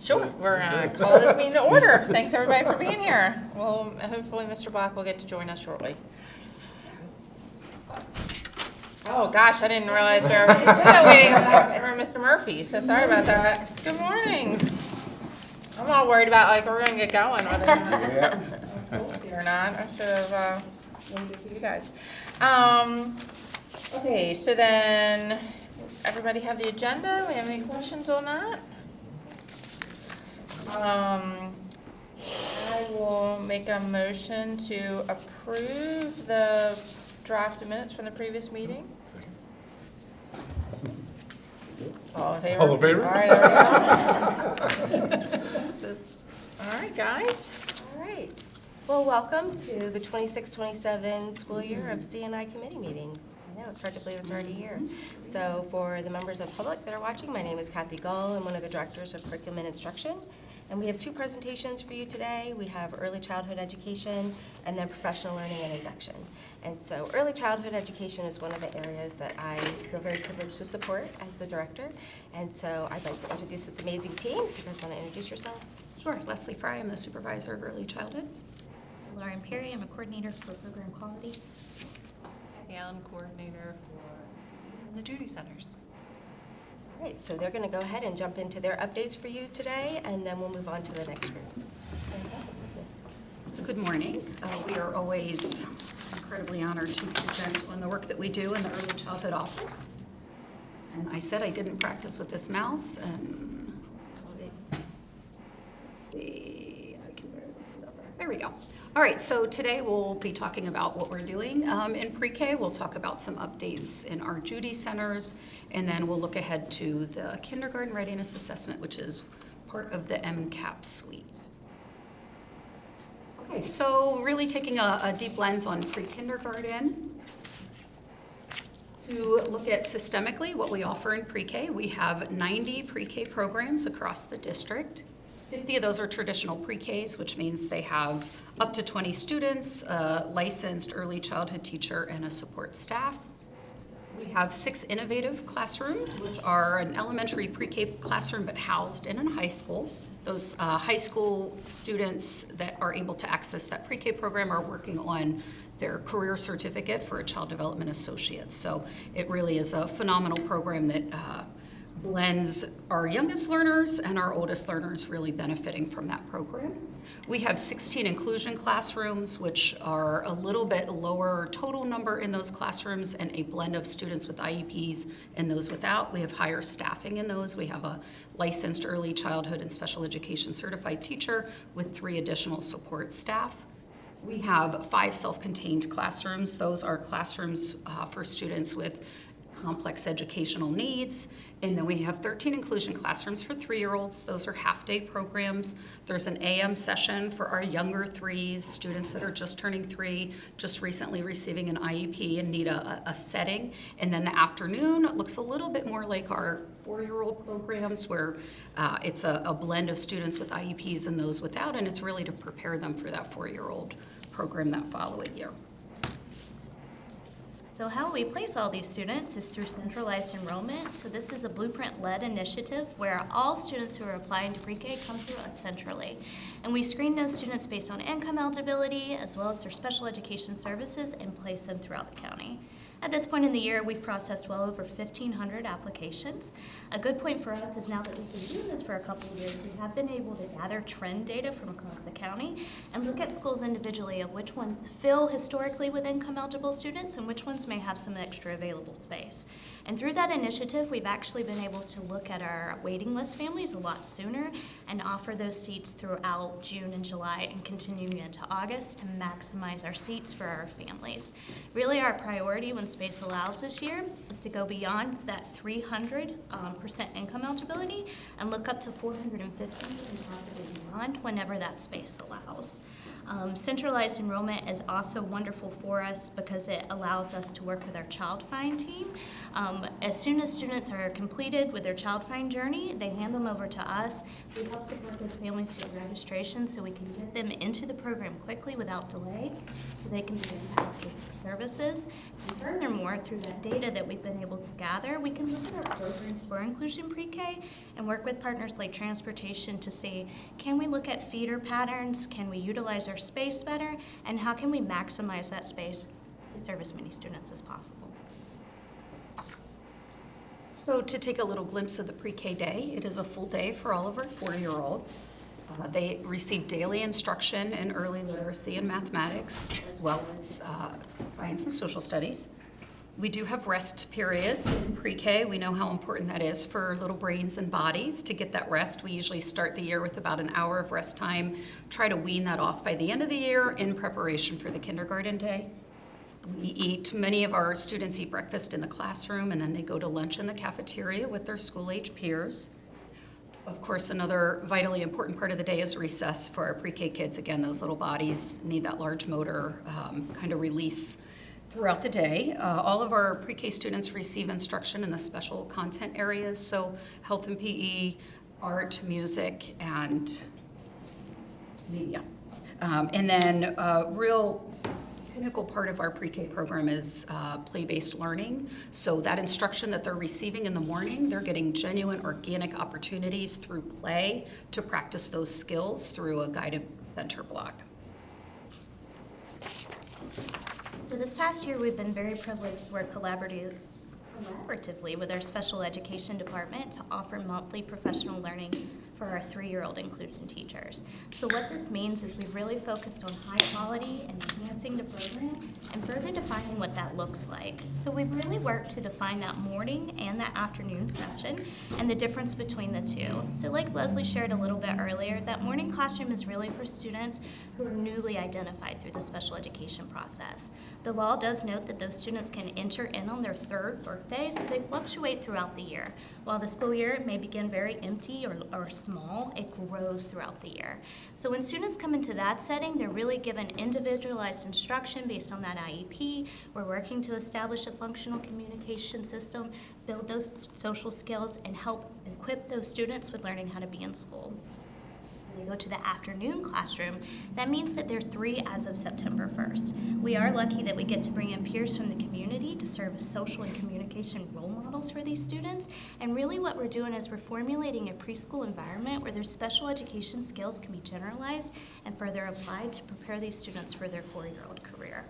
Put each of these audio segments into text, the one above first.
Sure, we're going to call this meeting to order. Thanks everybody for being here. Well, hopefully Mr. Black will get to join us shortly. Oh gosh, I didn't realize we were waiting for Mr. Murphy, so sorry about that. Good morning. I'm all worried about like we're going to get going whether or not. I should have waited for you guys. Okay, so then everybody have the agenda? We have any questions on that? I will make a motion to approve the draft minutes from the previous meeting. Second. All in favor? All in favor? All right, there we go. All right, guys. All right. Well, welcome to the 26-27 school year of CNI committee meetings. I know, it's hard to believe it's already here. So for the members of the public that are watching, my name is Kathy Gull. I'm one of the directors of curriculum and instruction. And we have two presentations for you today. We have early childhood education and then professional learning and induction. And so early childhood education is one of the areas that I feel very privileged to support as the director. And so I'd like to introduce this amazing team. If you guys want to introduce yourself. Sure. Leslie Fry, I'm the supervisor of early childhood. Lauren Perry, I'm a coordinator for program quality. Allen, coordinator for the Judy Centers. All right, so they're going to go ahead and jump into their updates for you today, and then we'll move on to the next group. So good morning. We are always incredibly honored to present on the work that we do in the early childhood office. And I said I didn't practice with this mouse, and let's see, I can wear this over. There we go. All right, so today we'll be talking about what we're doing in pre-K. We'll talk about some updates in our Judy Centers, and then we'll look ahead to the kindergarten readiness assessment, which is part of the MCAP suite. Okay, so really taking a deep lens on pre-kindergarten. To look at systemically what we offer in pre-K, we have 90 pre-K programs across the district. 50 of those are traditional pre-Ks, which means they have up to 20 students, a licensed early childhood teacher, and a support staff. We have 6 innovative classrooms, which are an elementary pre-K classroom but housed in a high school. Those high school students that are able to access that pre-K program are working on their career certificate for a child development associate. So it really is a phenomenal program that blends our youngest learners and our oldest learners really benefiting from that program. We have 16 inclusion classrooms, which are a little bit lower total number in those classrooms and a blend of students with IEPs and those without. We have higher staffing in those. We have a licensed early childhood and special education certified teacher with 3 additional support staff. We have 5 self-contained classrooms. Those are classrooms for students with complex educational needs. And then we have 13 inclusion classrooms for 3-year-olds. Those are half-day programs. There's an AM session for our younger 3s, students that are just turning 3, just recently receiving an IEP and need a setting. And then the afternoon looks a little bit more like our 4-year-old programs where it's a blend of students with IEPs and those without, and it's really to prepare them for that 4-year-old program that following year. So how we place all these students is through centralized enrollment. So this is a Blueprint-led initiative where all students who are applying to pre-K come through us centrally. And we screen those students based on income eligibility as well as their special education services and place them throughout the county. At this point in the year, we've processed well over 1,500 applications. A good point for us is now that we've been doing this for a couple of years, we have been able to gather trend data from across the county and look at schools individually of which ones fill historically with income eligible students and which ones may have some extra available space. And through that initiative, we've actually been able to look at our waiting list families a lot sooner and offer those seats throughout June and July and continuing into August to maximize our seats for our families. Really our priority when space allows this year is to go beyond that 300% income eligibility and look up to 450 and possibly beyond whenever that space allows. Centralized enrollment is also wonderful for us because it allows us to work with our Child Find team. As soon as students are completed with their Child Find journey, they hand them over to us. We help support those families with registration so we can get them into the program quickly without delay so they can begin to access the services. And third, furthermore, through that data that we've been able to gather, we can look at our programs for inclusion pre-K and work with partners like transportation to see, can we look at feeder patterns, can we utilize our space better, and how can we maximize that space to serve as many students as possible. So to take a little glimpse of the pre-K day, it is a full day for all of our 4-year-olds. They receive daily instruction in early literacy and mathematics, as well as science and social studies. We do have rest periods in pre-K. We know how important that is for little brains and bodies to get that rest. We usually start the year with about an hour of rest time, try to wean that off by the end of the year in preparation for the kindergarten day. Many of our students eat breakfast in the classroom, and then they go to lunch in the cafeteria with their school-age peers. Of course, another vitally important part of the day is recess for our pre-K kids. Again, those little bodies need that large motor kind of release throughout the day. All of our pre-K students receive instruction in the special content areas, so health and PE, art, music, and media. And then real pinnacle part of our pre-K program is play-based learning. So that instruction that they're receiving in the morning, they're getting genuine organic opportunities through play to practice those skills through a guided center block. So this past year, we've been very privileged to work collaboratively with our special education department to offer monthly professional learning for our 3-year-old inclusion teachers. So what this means is we've really focused on high quality and enhancing the program and further defining what that looks like. So we've really worked to define that morning and that afternoon session and the difference between the two. So like Leslie shared a little bit earlier, that morning classroom is really for students who are newly identified through the special education process. The law does note that those students can enter in on their 3rd birthday, so they fluctuate throughout the year. While the school year may begin very empty or small, it grows throughout the year. So when students come into that setting, they're really given individualized instruction based on that IEP. We're working to establish a functional communication system, build those social skills, and help equip those students with learning how to be in school. When they go to the afternoon classroom, that means that they're 3 as of September 1st. We are lucky that we get to bring in peers from the community to serve as social and communication role models for these students. And really what we're doing is we're formulating a preschool environment where their special education skills can be generalized and further applied to prepare these students for their 4-year-old career.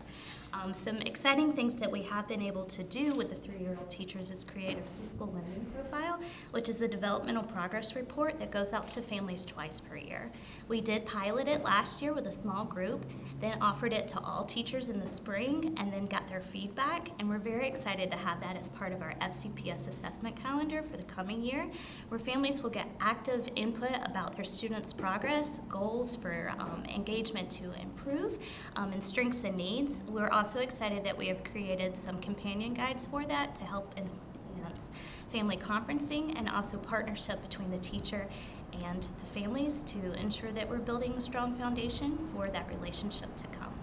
Some exciting things that we have been able to do with the 3-year-old teachers is create a preschool learning profile, which is a developmental progress report that goes out to families twice per year. We did pilot it last year with a small group, then offered it to all teachers in the spring, and then got their feedback. And we're very excited to have that as part of our FCPS assessment calendar for the coming year, where families will get active input about their students' progress, goals for engagement to improve, and strengths and needs. We're also excited that we have created some companion guides for that to help enhance family conferencing and also partnership between the teacher and the families to ensure that we're building a strong foundation for that relationship to come.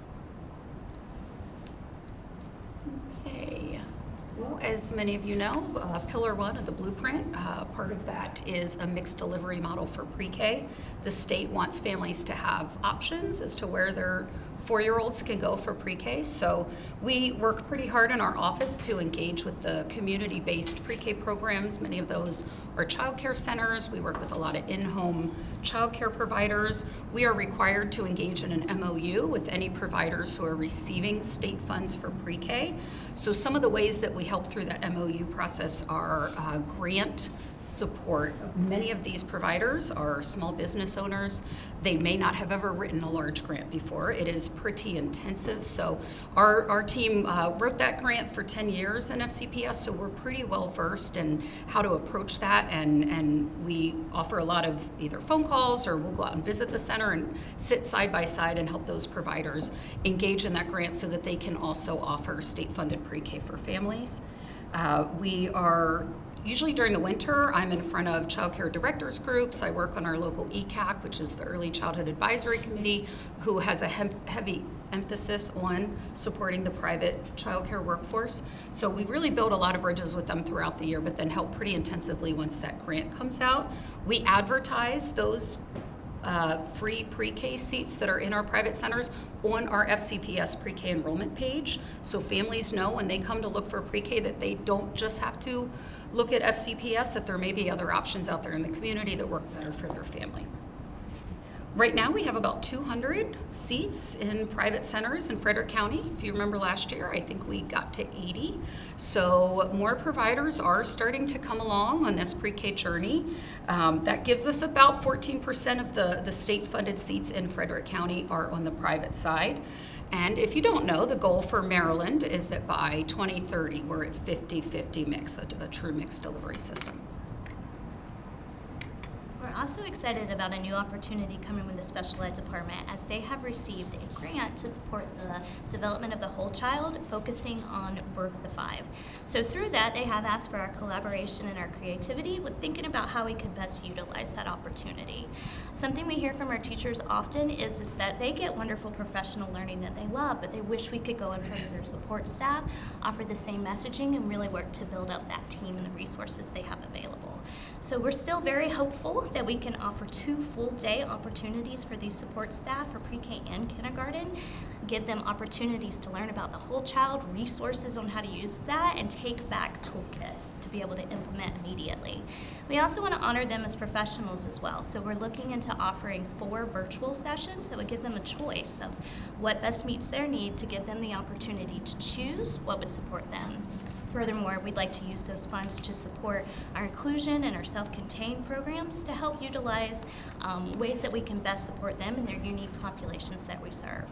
Okay. Well, as many of you know, Pillar 1 of the blueprint, part of that is a mixed delivery model for pre-K. The state wants families to have options as to where their 4-year-olds can go for pre-K. So we work pretty hard in our office to engage with the community-based pre-K programs. Many of those are child care centers. We work with a lot of in-home child care providers. We are required to engage in an MOU with any providers who are receiving state funds for pre-K. So some of the ways that we help through that MOU process are grant support. Many of these providers are small business owners. They may not have ever written a large grant before. It is pretty intensive. So our team wrote that grant for 10 years in FCPS, so we're pretty well versed in how to approach that, and we offer a lot of either phone calls or we'll go out and visit the center and sit side by side and help those providers engage in that grant so that they can also offer state-funded pre-K for families. We are usually during the winter, I'm in front of child care directors groups. I work on our local ECAC, which is the Early Childhood Advisory Committee, who has a heavy emphasis on supporting the private child care workforce. So we really build a lot of bridges with them throughout the year, but then help pretty intensively once that grant comes out. We advertise those free pre-K seats that are in our private centers on our FCPS pre-K enrollment page. So families know when they come to look for pre-K that they don't just have to look at FCPS, that there may be other options out there in the community that work better for their family. Right now, we have about 200 seats in private centers in Frederick County. If you remember last year, I think we got to 80. So more providers are starting to come along on this pre-K journey. That gives us about 14% of the state-funded seats in Frederick County are on the private side. And if you don't know, the goal for Maryland is that by 2030, we're at 50-50 mix, a true mixed delivery system. We're also excited about a new opportunity coming with the special ed department as they have received a grant to support the development of the whole child, focusing on birth to 5. So through that, they have asked for our collaboration and our creativity with thinking about how we could best utilize that opportunity. Something we hear from our teachers often is that they get wonderful professional learning that they love, but they wish we could go in front of their support staff, offer the same messaging, and really work to build up that team and the resources they have available. So we're still very hopeful that we can offer 2 full-day opportunities for these support staff for pre-K and kindergarten, give them opportunities to learn about the whole child, resources on how to use that, and take back toolkits to be able to implement immediately. We also want to honor them as professionals as well, so we're looking into offering 4 virtual sessions that would give them a choice of what best meets their need to give them the opportunity to choose what would support them. Furthermore, we'd like to use those funds to support our inclusion and our self-contained programs to help utilize ways that we can best support them and their unique populations that we serve.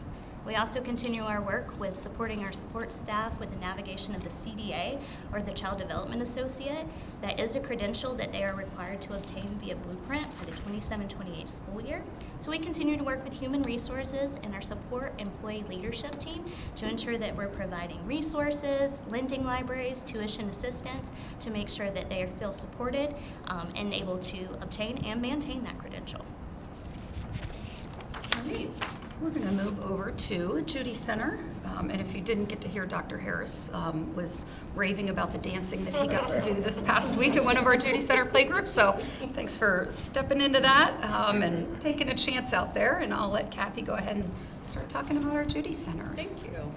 We also continue our work with supporting our support staff with the navigation of the CDA, or the Child Development Associate. That is a credential that they are required to obtain via Blueprint for the 27-28 school year. So we continue to work with Human Resources and our support employee leadership team to ensure that we're providing resources, lending libraries, tuition assistance to make sure that they feel supported and able to obtain and maintain that credential. All right. We're going to move over to the Judy Center. And if you didn't get to hear, Dr. Harris was raving about the dancing that he got to do this past week at one of our Judy Center playgroups. So thanks for stepping into that and taking a chance out there. And I'll let Kathy go ahead and start talking about our Judy Centers. Thank you.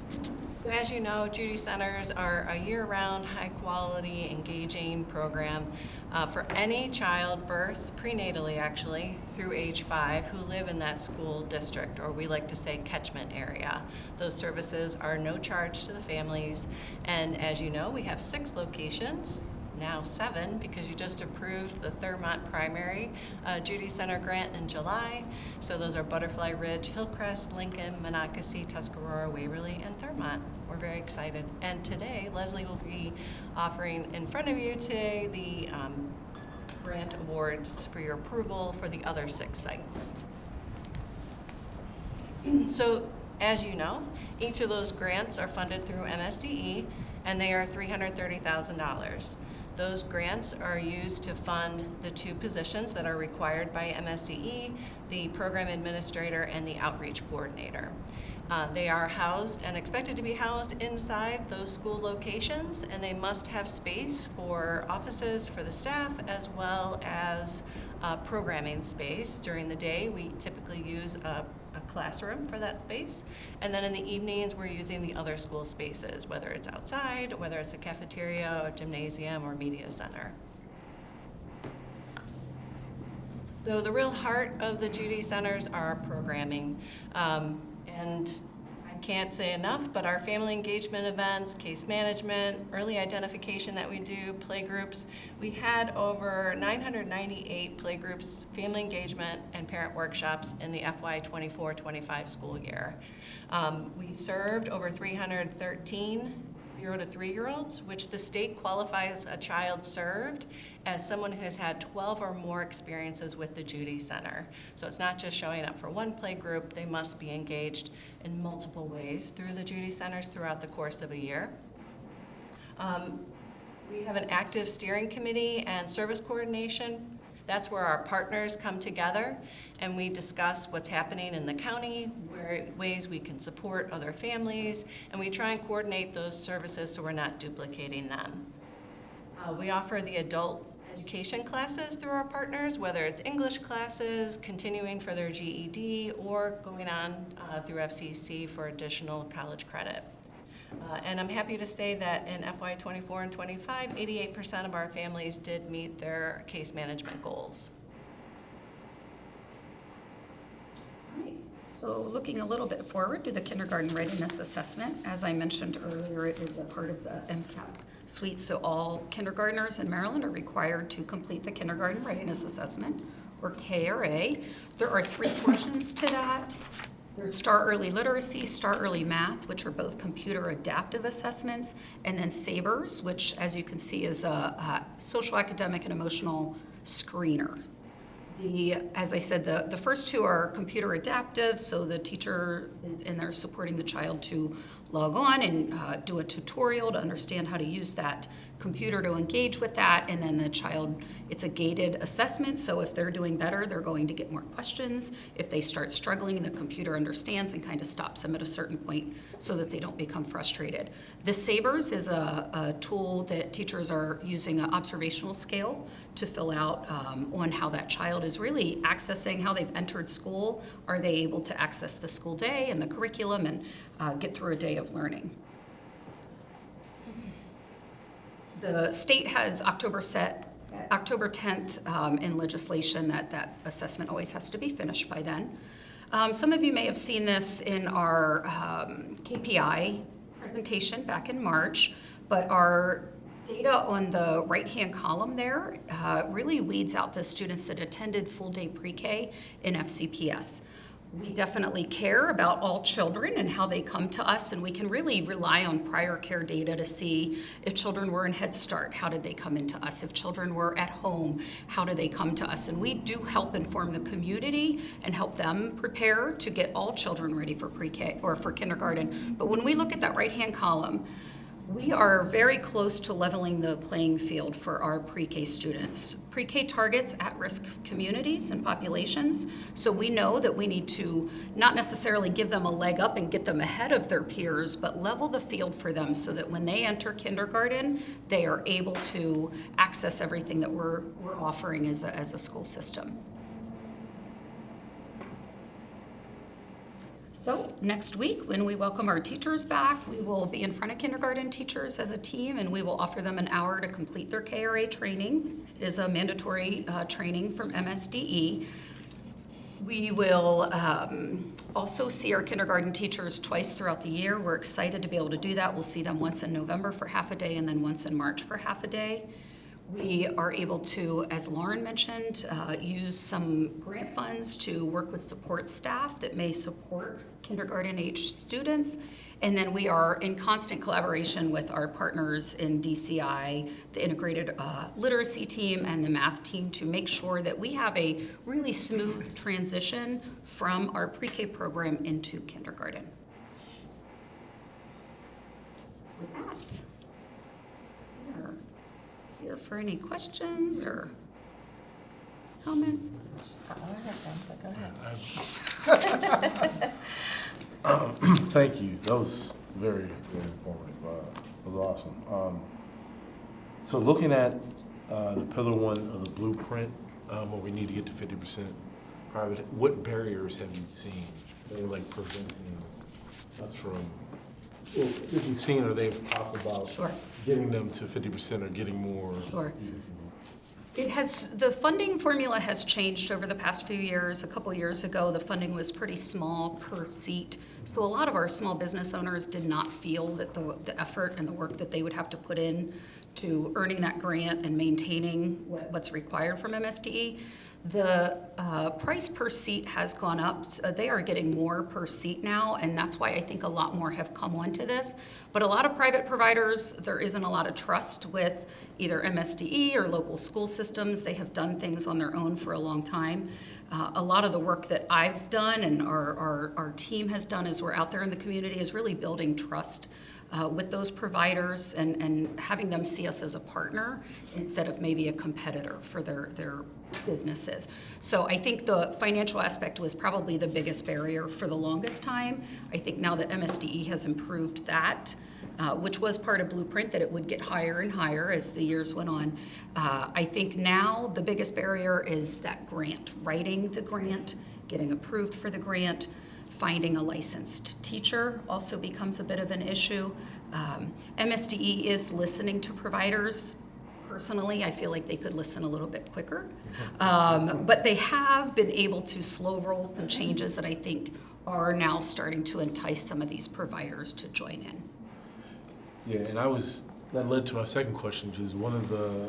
So as you know, Judy Centers are a year-round, high-quality, engaging program for any child birth, prenatally actually, through age 5 who live in that school district, or we like to say catchment area. Those services are no charge to the families, and as you know, we have 6 locations. Now 7, because you just approved the Thurmont Primary Judy Center grant in July. So those are Butterfly Ridge, Hillcrest, Lincoln, Monocacy, Tuscarora, Waverly, and Thurmont. We're very excited. And today, Leslie will be offering in front of you today the grant awards for your approval for the other 6 sites. So as you know, each of those grants are funded through MSDE, and they are $330,000. Those grants are used to fund the 2 positions that are required by MSDE, the program administrator and the outreach coordinator. They are housed and expected to be housed inside those school locations, and they must have space for offices for the staff as well as programming space. During the day, we typically use a classroom for that space, and then in the evenings we're using the other school spaces, whether it's outside, whether it's a cafeteria, or gymnasium, or media center. So the real heart of the Judy Centers are programming, and I can't say enough, but our family engagement events, case management, early identification that we do, playgroups. We had over 998 playgroups, family engagement, and parent workshops in the FY 24-25 school year. We served over 313 0 to 3-year-olds, which the state qualifies a child served as someone who has had 12 or more experiences with the Judy Center. So it's not just showing up for one play group, they must be engaged in multiple ways through the Judy Centers throughout the course of a year. We have an active steering committee and service coordination. That's where our partners come together and we discuss what's happening in the county, ways we can support other families, and we try and coordinate those services so we're not duplicating them. We offer the adult education classes through our partners, whether it's English classes, continuing for their GED, or going on through FCC for additional college credit. And I'm happy to say that in FY '24 and '25, 88% of our families did meet their case management goals. So looking a little bit forward to the kindergarten readiness assessment, as I mentioned earlier, it is a part of the MCAP suite. So all kindergartners in Maryland are required to complete the kindergarten readiness assessment, or KRA. There are 3 portions to that. There's Start Early Literacy, Start Early Math, which are both computer adaptive assessments, and then SABRS, which, as you can see, is a social, academic, and emotional screener. As I said, the first 2 are computer adaptive, so the teacher is in there supporting the child to log on and do a tutorial to understand how to use that computer to engage with that, and then the child, it's a gated assessment, so if they're doing better, they're going to get more questions. If they start struggling, the computer understands and kind of stops them at a certain point so that they don't become frustrated. The SABRS is a tool that teachers are using an observational scale to fill out on how that child is really accessing, how they've entered school. Are they able to access the school day and the curriculum and get through a day of learning? The state has October 10th in legislation that assessment always has to be finished by then. Some of you may have seen this in our KPI presentation back in March, but our data on the right-hand column there really weeds out the students that attended full-day pre-K in FCPS. We definitely care about all children and how they come to us, and we can really rely on prior care data to see if children were in Head Start, how did they come into us? If children were at home, how do they come to us? And we do help inform the community and help them prepare to get all children ready for pre-K or for kindergarten. But when we look at that right-hand column, we are very close to leveling the playing field for our pre-K students. Pre-K targets at-risk communities and populations, so we know that we need to not necessarily give them a leg up and get them ahead of their peers, but level the field for them so that when they enter kindergarten, they are able to access everything that we're offering as a school system. So next week, when we welcome our teachers back, we will be in front of kindergarten teachers as a team, and we will offer them an hour to complete their KRA training. It is a mandatory training from MSDE. We will also see our kindergarten teachers twice throughout the year. We're excited to be able to do that. We'll see them once in November for half a day and then once in March for half a day. We are able to, as Lauren mentioned, use some grant funds to work with support staff that may support kindergarten age students. And then we are in constant collaboration with our partners in DCI, the integrated literacy team and the math team, to make sure that we have a really smooth transition from our pre-K program into kindergarten. With that, we're here for any questions or comments. I have some, but go ahead. Thank you. That was very, very informative. That was awesome. So looking at the pillar 1 of the blueprint, where we need to get to 50% private, what barriers have you seen that are like preventing us from, if you've seen or they've talked about Sure. getting them to 50% or getting more? Sure. The funding formula has changed over the past few years. A couple years ago, the funding was pretty small per seat. So a lot of our small business owners did not feel that the effort and the work that they would have to put in to earning that grant and maintaining what's required from MSDE. The price per seat has gone up. So they are getting more per seat now, and that's why I think a lot more have come onto this. But a lot of private providers, there isn't a lot of trust with either MSDE or local school systems. They have done things on their own for a long time. A lot of the work that I've done and our team has done as we're out there in the community is really building trust with those providers and having them see us as a partner instead of maybe a competitor for their businesses. So I think the financial aspect was probably the biggest barrier for the longest time. I think now that MSDE has improved that, which was part of Blueprint, that it would get higher and higher as the years went on. I think now the biggest barrier is that grant, writing the grant, getting approved for the grant, finding a licensed teacher also becomes a bit of an issue. MSDE is listening to providers. Personally, I feel like they could listen a little bit quicker. But they have been able to slow roll some changes that I think are now starting to entice some of these providers to join in. Yeah, and that led to my second question, which is one of the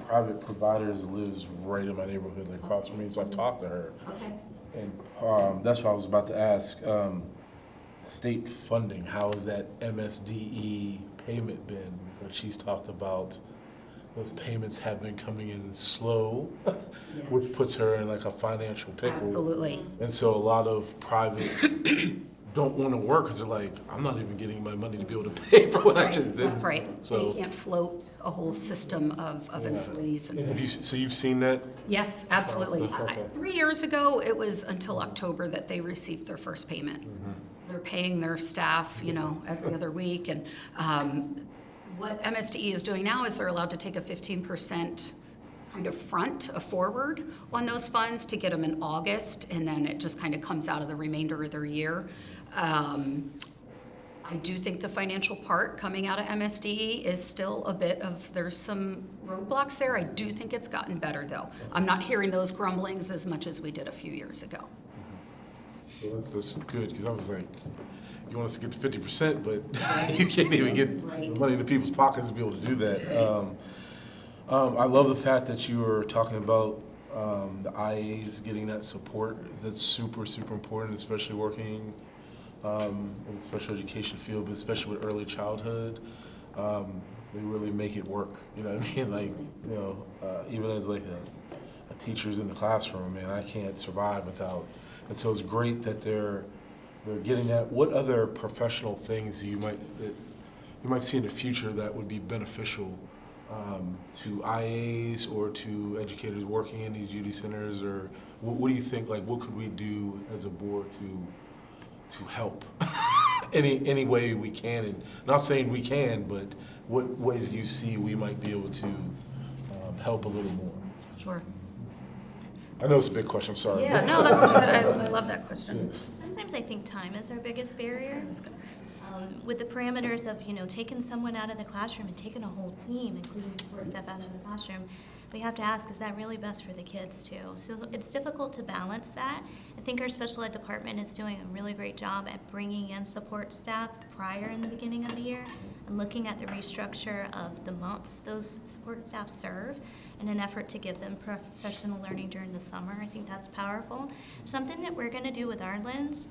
private providers lives right in my neighborhood, like across from me, so I've talked to her. Okay. And that's what I was about to ask. State funding, how has that MSDE payment been? But she's talked about those payments have been coming in slow, which puts her in like a financial pickle. Absolutely. And so a lot of private don't want to work because they're like, I'm not even getting my money to be able to pay for what I just did. That's right. So, They can't float a whole system of employees. And have so you've seen that? yes, absolutely. Okay. 3 years ago, it was until October that they received their first payment. They're paying their staff, every other week. And what MSDE is doing now is they're allowed to take a 15% kind of a forward on those funds to get them in August, and then it just kind of comes out of the remainder of their year. I do think the financial part coming out of MSDE is still a bit of, there's some roadblocks there. I do think it's gotten better, though. I'm not hearing those grumblings as much as we did a few years ago. Well, that's good, because I was like, you want us to get to 50%, but you can't even get the money into people's pockets to be able to do that. I love the fact that you were talking about the IAs getting that support. That's super, super important, especially working in the special education field, but especially with early childhood. They really make it work, you know what I mean? Like, even as like a teacher's in the classroom, man, I can't survive without. And so it's great that they're getting that. What other professional things you might see in the future that would be beneficial to IAs or to educators working in these duty centers? Or what do you think? Like, what could we do as a board to help any way we can? And not saying we can, but what ways do you see we might be able to help a little more? Sure. I know it's a big question. I'm sorry. Yeah, no, that's good. I love that question. Yes. Sometimes I think time is our biggest barrier. I was gonna say. With the parameters of, taking someone out of the classroom and taking a whole team, including support staff out of the classroom, we have to ask, is that really best for the kids too? So it's difficult to balance that. I think our special ed department is doing a really great job at bringing in support staff prior in the beginning of the year and looking at the restructure of the months those support staff serve in an effort to give them professional learning during the summer. I think that's powerful. Something that we're gonna do with our lens,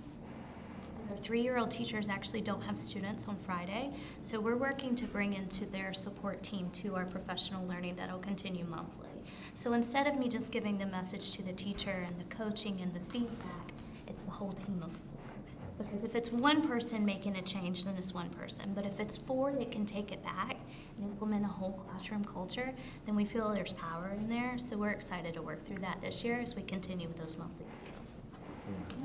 our 3-year-old teachers actually don't have students on Friday, so we're working to bring into their support team to our professional learning that'll continue monthly. So instead of me just giving the message to the teacher and the coaching and the feedback, it's the whole team of 4. Because if it's one person making a change, then it's one person. But if it's 4 that can take it back and implement a whole classroom culture, then we feel there's power in there. So we're excited to work through that this year as we continue with those monthly meetings.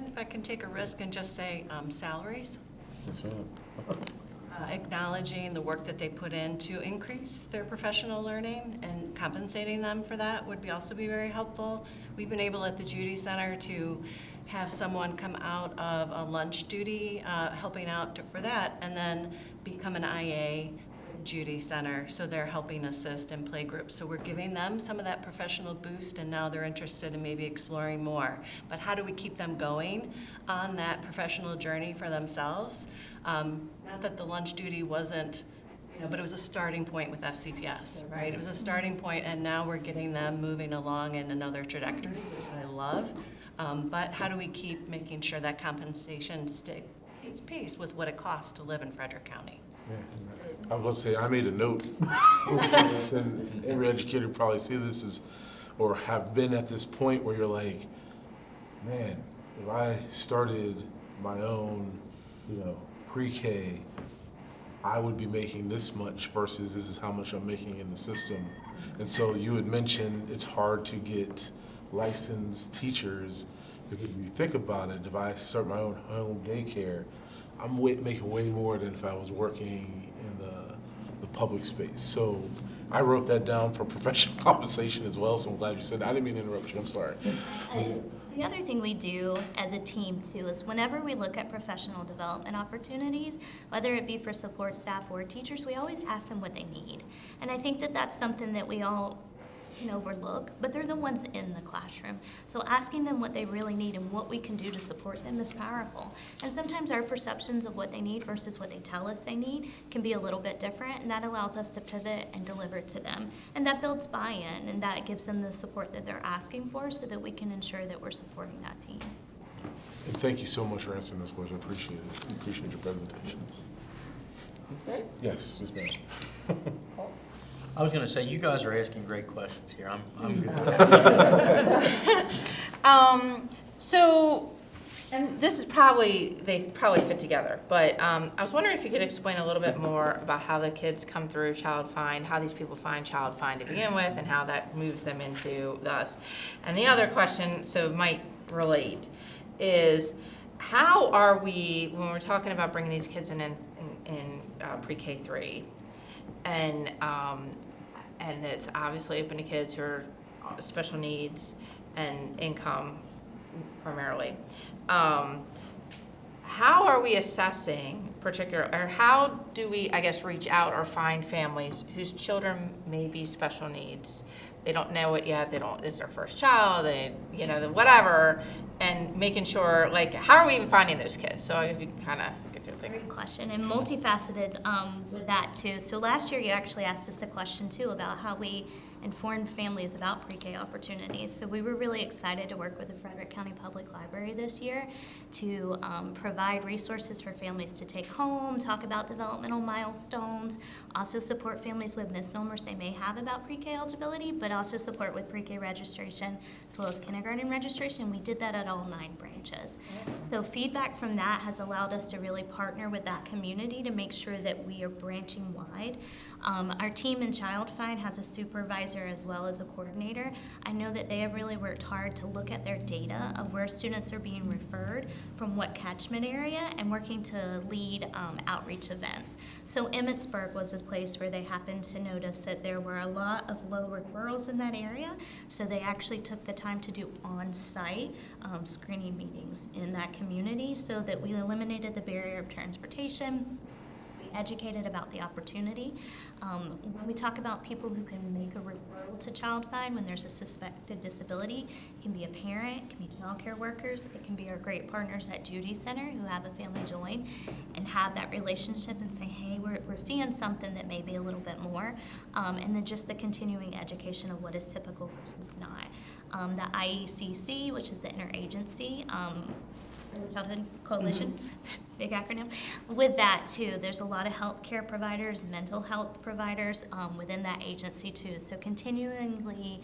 If I can take a risk and just say salaries, Yes, ma'am. acknowledging the work that they put in to increase their professional learning and compensating them for that would also be very helpful. We've been able at the Judy Center to have someone come out of a lunch duty, helping out for that, and then become an IA at the Judy Center. So they're helping assist in play groups. So we're giving them some of that professional boost, and now they're interested in maybe exploring more. But how do we keep them going on that professional journey for themselves? Not that the lunch duty wasn't, but it was a starting point with FCPS, right? It was a starting point, and now we're getting them moving along in another trajectory, which I love. But how do we keep making sure that compensation keeps pace with what it costs to live in Frederick County? I was about to say, I made a note, and every educator probably see this is, or have been at this point where you're like, man, if I started my own, pre-K, I would be making this much versus this is how much I'm making in the system. And so you had mentioned it's hard to get licensed teachers, because if you think about it, if I start my own home daycare, I'm making way more than if I was working in the public space. So I wrote that down for professional compensation as well, so I'm glad you said that. I didn't mean to interrupt you, I'm sorry. The other thing we do as a team too is whenever we look at professional development opportunities, whether it be for support staff or teachers, we always ask them what they need. And I think that that's something that we all can overlook, but they're the ones in the classroom. So asking them what they really need and what we can do to support them is powerful. And sometimes our perceptions of what they need versus what they tell us they need can be a little bit different, and that allows us to pivot and deliver to them. And that builds buy-in, and that gives them the support that they're asking for so that we can ensure that we're supporting that team. And thank you so much for answering this question. I appreciate it. I appreciate your presentation. Great. Yes, yes, ma'am. I was going to say, you guys are asking great questions here. I'm good. So, and this is probably, they probably fit together, but I was wondering if you could explain a little bit more about how the kids come through Child Find, how these people find Child Find to begin with, and how that moves them into us. And the other question, so might relate, is how are we, when we're talking about bringing these kids in pre-K 3, and it's obviously open to kids who are special needs and income primarily. How are we assessing or how do we, I guess, reach out or find families whose children may be special needs? They don't know it yet. It's their first child. Whatever, and making sure, like, how are we even finding those kids? So if you can kind of get through things. Great question, and multifaceted with that too. So last year you actually asked us a question too about how we informed families about pre-K opportunities. So we were really excited to work with the Frederick County Public Library this year to provide resources for families to take home, talk about developmental milestones, also support families with misnomers they may have about pre-K eligibility, but also support with pre-K registration as well as kindergarten registration. We did that at all 9 branches. So feedback from that has allowed us to really partner with that community to make sure that we are branching wide. Our team in Child Find has a supervisor as well as a coordinator. I know that they have really worked hard to look at their data of where students are being referred from what catchment area and working to lead outreach events. So Emmitsburg was a place where they happened to notice that there were a lot of low referrals in that area, so they actually took the time to do on-site screening meetings in that community so that we eliminated the barrier of transportation, educated about the opportunity. When we talk about people who can make a referral to Child Find when there's a suspected disability, it can be a parent, it can be child care workers, it can be our great partners at Judy Center who have a family join and have that relationship and say, hey, we're seeing something that may be a little bit more. And then just the continuing education of what is typical versus not. The IECC, which is the Interagency Childhood Coalition, big acronym. With that too, there's a lot of healthcare providers, mental health providers within that agency too. So continually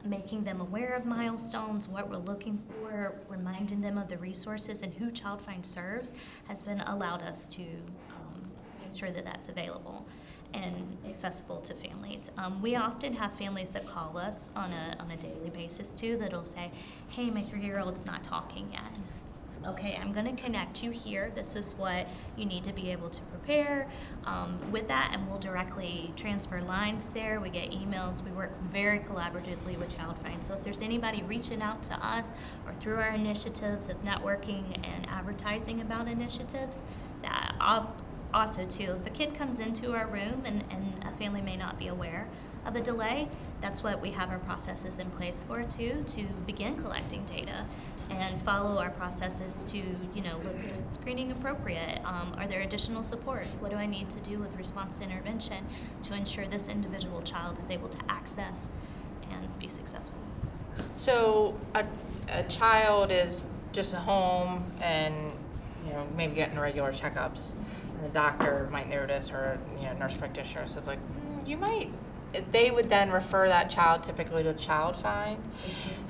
making them aware of milestones, what we're looking for, reminding them of the resources and who Child Find serves has been allowed us to make sure that that's available and accessible to families. We often have families that call us on a daily basis too that'll say, hey, my 3-year-old's not talking yet. Okay, I'm going to connect you here. This is what you need to be able to prepare with that, and we'll directly transfer lines there. We get emails. We work very collaboratively with Child Find. So if there's anybody reaching out to us or through our initiatives of networking and advertising about initiatives, that also too, if a kid comes into our room and a family may not be aware of a delay, that's what we have our processes in place for too, to begin collecting data and follow our processes to, look at screening appropriate. Are there additional support? What do I need to do with response to intervention to ensure this individual child is able to access and be successful? So a child is just at home and, maybe getting regular checkups. And the doctor might notice, or nurse practitioner says like, you might. They would then refer that child typically to Child Find.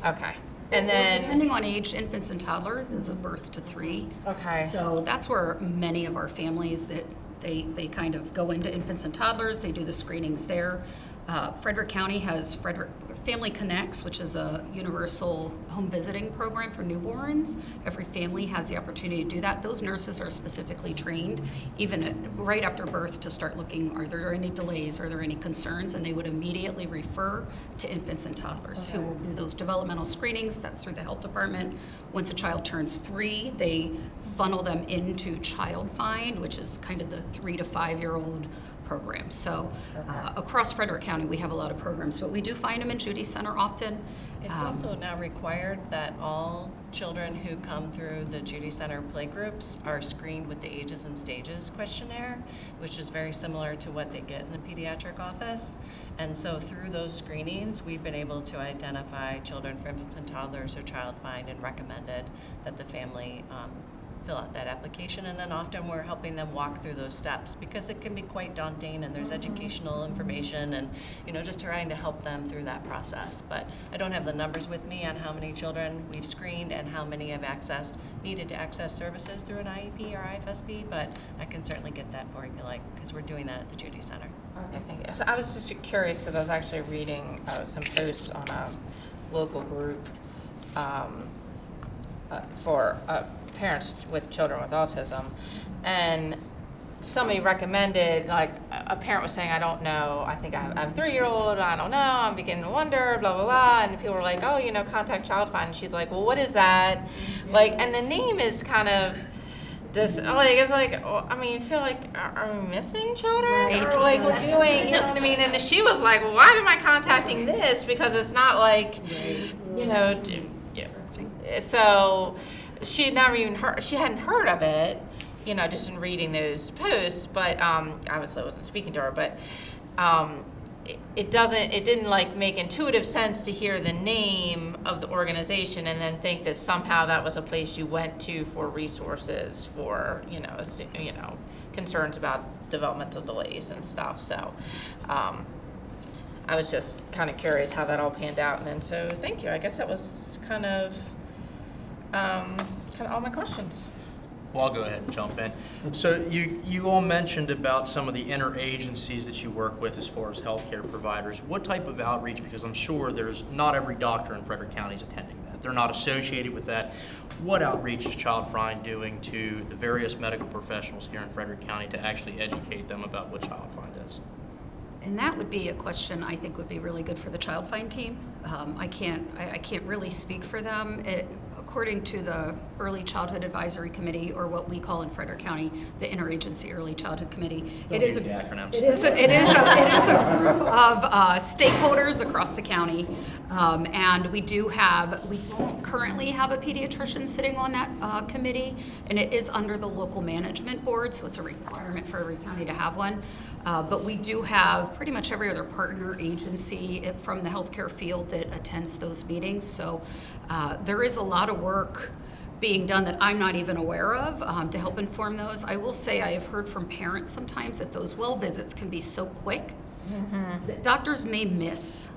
Okay, and then Depending on age, infants and toddlers, it's a birth to 3. okay, So that's where many of our families that they kind of go into infants and toddlers, they do the screenings there. Frederick County has Frederick Family Connects, which is a universal home visiting program for newborns. Every family has the opportunity to do that. Those nurses are specifically trained, right after birth, to start looking, are there any delays, are there any concerns, and they would immediately refer to infants and toddlers who will do those developmental screenings. That's through the health department. Once a child turns 3, they funnel them into Child Find, which is kind of the 3 to 5 year old program. So across Frederick County, we have a lot of programs, but we do find them in Judy Center often. It's also now required that all children who come through the Judy Center playgroups are screened with the Ages and Stages questionnaire, which is very similar to what they get in the pediatric office. And so through those screenings, we've been able to identify children for infants and toddlers or Child Find, and recommended that the family fill out that application. And then often we're helping them walk through those steps, because it can be quite daunting, and there's educational information, and just trying to help them through that process. But I don't have the numbers with me on how many children we've screened and how many have needed to access services through an IEP or IFSP, but I can certainly get that for you if you like, because we're doing that at the Judy Center. Okay, thank you. So I was just curious because I was actually reading some posts on a local group for parents with children with autism, and somebody recommended, like a parent was saying, I don't know, I think I have a 3-year-old, I don't know, I'm beginning to wonder, blah, blah, blah, and people were like, oh, contact Child Find, and she's like, well, what is that? Like, and the name is kind of this, like, it's like, I mean, feel like, are we missing children? Right. Or like, we're doing, you know what I mean? And she was like, well, why am I contacting this? Because it's not like, so she had never even heard, she hadn't heard of it, just in reading those posts, but obviously I wasn't speaking to her, but it didn't like make intuitive sense to hear the name of the organization and then think that somehow that was a place you went to for resources for, concerns about developmental delays and stuff. So I was just kind of curious how that all panned out, and then so thank you. I guess that was kind of all my questions. Well, I'll go ahead and jump in. So you all mentioned about some of the interagencies that you work with as far as healthcare providers. What type of outreach? Because I'm sure there's not every doctor in Frederick County is attending that. They're not associated with that. What outreach is Child Find doing to the various medical professionals here in Frederick County to actually educate them about what Child Find is? And that would be a question I think would be really good for the Child Find team. I can't really speak for them. According to the Early Childhood Advisory Committee, or what we call in Frederick County the Interagency Early Childhood Committee, it is a group of stakeholders across the county, and we don't currently have a pediatrician sitting on that committee, and it is under the local management board, so it's a requirement for every county to have one. But we do have pretty much every other partner agency from the healthcare field that attends those meetings. So there is a lot of work being done that I'm not even aware of to help inform those. I will say I have heard from parents sometimes that those well visits can be so quick that doctors may miss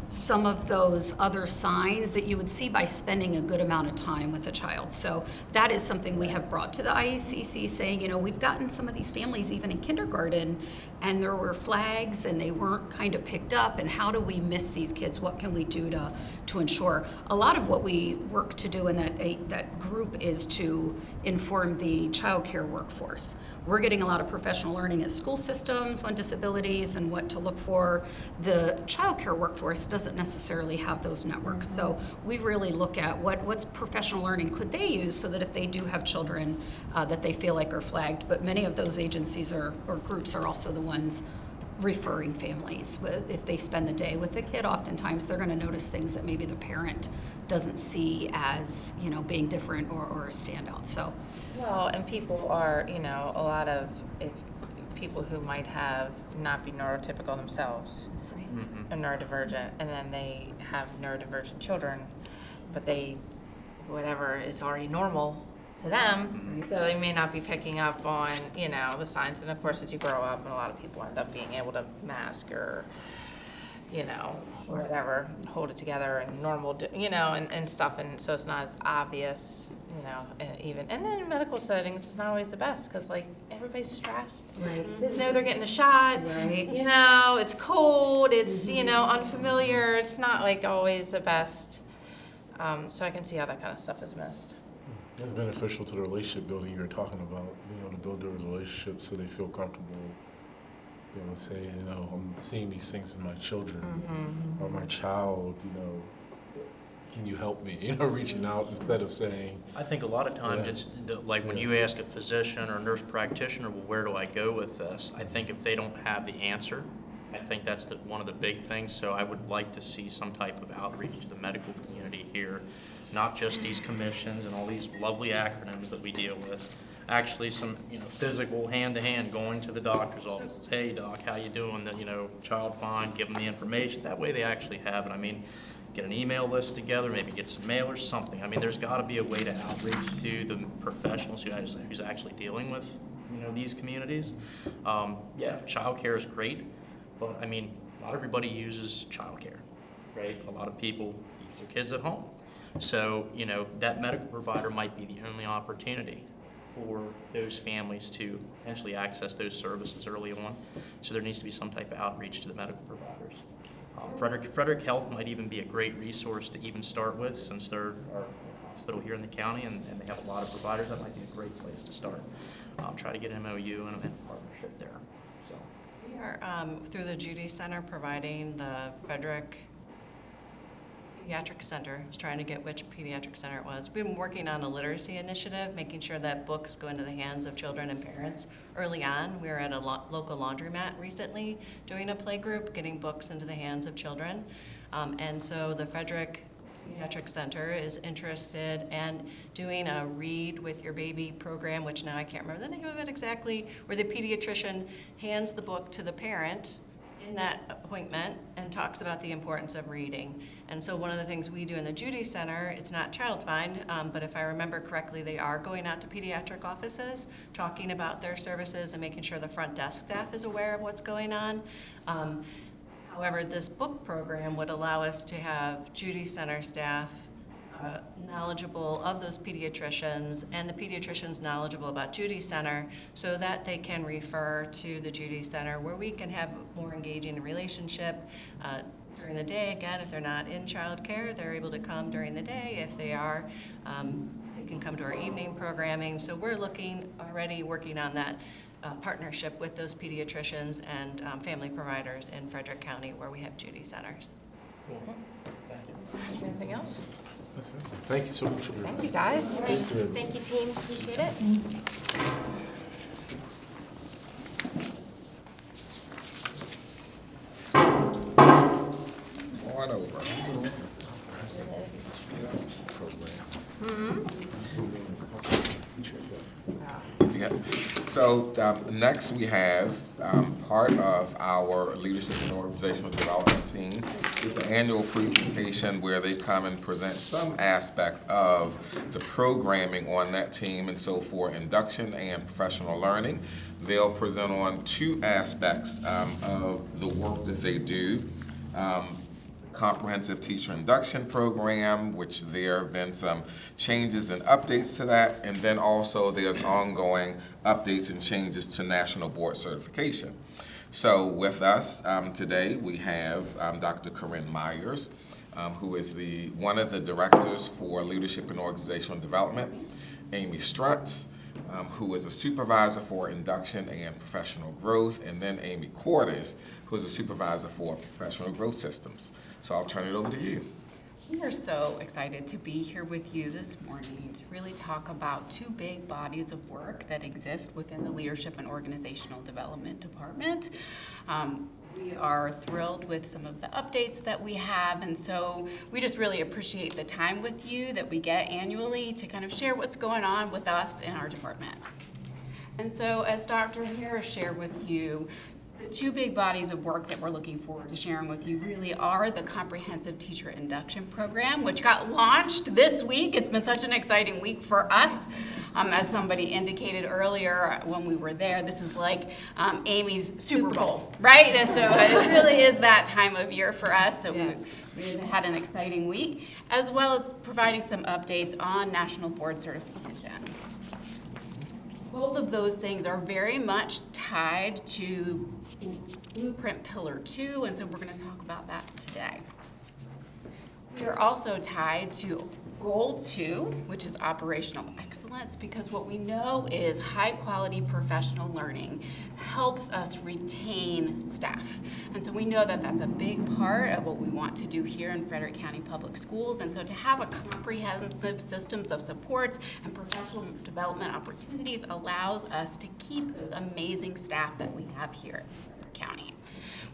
some of those other signs that you would see by spending a good amount of time with a child. So that is something we have brought to the IACC, saying, we've gotten some of these families even in kindergarten, and there were flags and they weren't kind of picked up, and how do we miss these kids? What can we do to ensure? A lot of what we work to do in that group is to inform the child care workforce. We're getting a lot of professional learning at school systems on disabilities and what to look for. The child care workforce doesn't necessarily have those networks. So we really look at what's professional learning could they use so that if they do have children that they feel like are flagged. But many of those agencies or groups are also the ones referring families. If they spend the day with the kid, oftentimes they're going to notice things that maybe the parent doesn't see as being different or a standout. So. Well, and people are, a lot of people who might have not be neurotypical themselves, or neurodivergent, and then they have neurodivergent children, but whatever is already normal to them, so they may not be picking up on, the signs. And of course, as you grow up, and a lot of people end up being able to mask or, whatever, hold it together and normal, and stuff, and so it's not as obvious, you know, even, and then in medical settings, it's not always the best, because like, everybody's stressed. Right. They just know they're getting a shot, Right. you know, it's cold, it's, you know, unfamiliar, it's not like always the best. So I can see how that kind of stuff is missed. It's beneficial to the relationship building you're talking about, being able to build those relationships so they feel comfortable. You know, say, you know, I'm seeing these things in my children or my child, you know, can you help me? You know, reaching out instead of saying, I think a lot of times Yeah. it's like when you ask a physician or nurse practitioner, well, where do I go with this? I think if they don't have the answer, I think that's one of the big things. So I would like to see some type of outreach to the medical community here, not just these commissions and all these lovely acronyms that we deal with. Actually, some, you know, physical hand-to-hand going to the doctor's office. Hey, doc, how you doing? You know, child fine, give them the information. That way they actually have it. I mean, get an email list together, maybe get some mailers, something. I mean, there's got to be a way to outreach to the professionals who's actually dealing with, you know, these communities. Yeah, childcare is great, but I mean, not everybody uses childcare, right? A lot of people keep their kids at home. So, you know, that medical provider might be the only opportunity for those families to potentially access those services early on. So there needs to be some type of outreach to the medical providers. Frederick Health might even be a great resource to even start with, since they're our hospital here in the county and they have a lot of providers. That might be a great place to start. Try to get an MOU and a partnership there. So. We are, through the Judy Center, providing the Frederick Pediatric Center. I was trying to get which pediatric center it was. We've been working on a literacy initiative, making sure that books go into the hands of children and parents early on. We were at a local laundromat recently doing a play group, getting books into the hands of children. And so the Frederick Pediatric Center is interested in doing a Read with Your Baby program, which now I can't remember the name of it exactly, where the pediatrician hands the book to the parent in that appointment and talks about the importance of reading. And so one of the things we do in the Judy Center, it's not child find, but if I remember correctly, they are going out to pediatric offices, talking about their services and making sure the front desk staff is aware of what's going on. However, this book program would allow us to have Judy Center staff knowledgeable of those pediatricians and the pediatricians knowledgeable about Judy Center, so that they can refer to the Judy Center where we can have more engaging relationship during the day. Again, if they're not in childcare, they're able to come during the day. If they are, they can come to our evening programming. So we're already working on that partnership with those pediatricians and family providers in Frederick County where we have Judy Centers. Anything else? that's it. Thank you so much. Thank you, guys. Thank you, team. Appreciate it. On over. Yeah. So next we have part of our leadership and organizational development team. It's an annual presentation where they come and present some aspect of the programming on that team. And so for induction and professional learning, they'll present on two aspects of the work that they do. Comprehensive Teacher Induction Program, which there have been some changes and updates to that, and then also there's ongoing updates and changes to National Board Certification. So with us today, we have Dr. Corinne Myers, who is one of the directors for Leadership and Organizational Development, Amy Struntz, who is a supervisor for induction and professional growth, and then Amy Cordes, who is a supervisor for professional growth systems. So I'll turn it over to you. We are so excited to be here with you this morning to really talk about two big bodies of work that exist within the Leadership and Organizational Development Department. We are thrilled with some of the updates that we have, and so we just really appreciate the time with you that we get annually to kind of share what's going on with us in our department. And so as Dr. Harris shared with you, the two big bodies of work that we're looking forward to sharing with you really are the Comprehensive Teacher Induction Program, which got launched this week. It's been such an exciting week for us. As somebody indicated earlier when we were there, this is like Amy's Super Bowl, right? And so it really is that time of year for us. So We've had an exciting week, as well as providing some updates on national board certification. Both of those things are very much tied to Blueprint Pillar 2, and so we're going to talk about that today. We are also tied to Goal 2, which is operational excellence, because what we know is high-quality professional learning helps us retain staff. And so we know that that's a big part of what we want to do here in Frederick County Public Schools. And so to have a comprehensive systems of supports and professional development opportunities allows us to keep those amazing staff that we have here in Frederick County.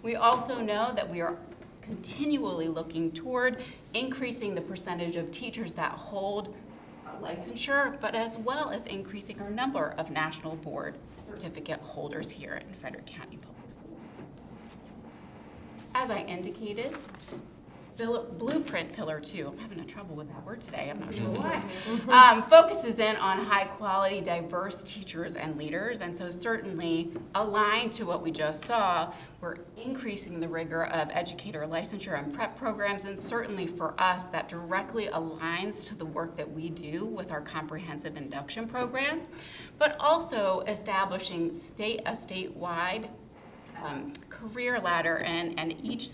We also know that we are continually looking toward increasing the percentage of teachers that hold licensure, but as well as increasing our number of national board certificate holders here in Frederick County Public Schools. As I indicated, Blueprint Pillar 2, I'm having trouble with that word today, I'm not sure why, focuses in on high quality, diverse teachers and leaders, and so certainly aligned to what we just saw, we're increasing the rigor of educator licensure and prep programs, and certainly for us, that directly aligns to the work that we do with our comprehensive induction program, but also establishing a statewide career ladder, and each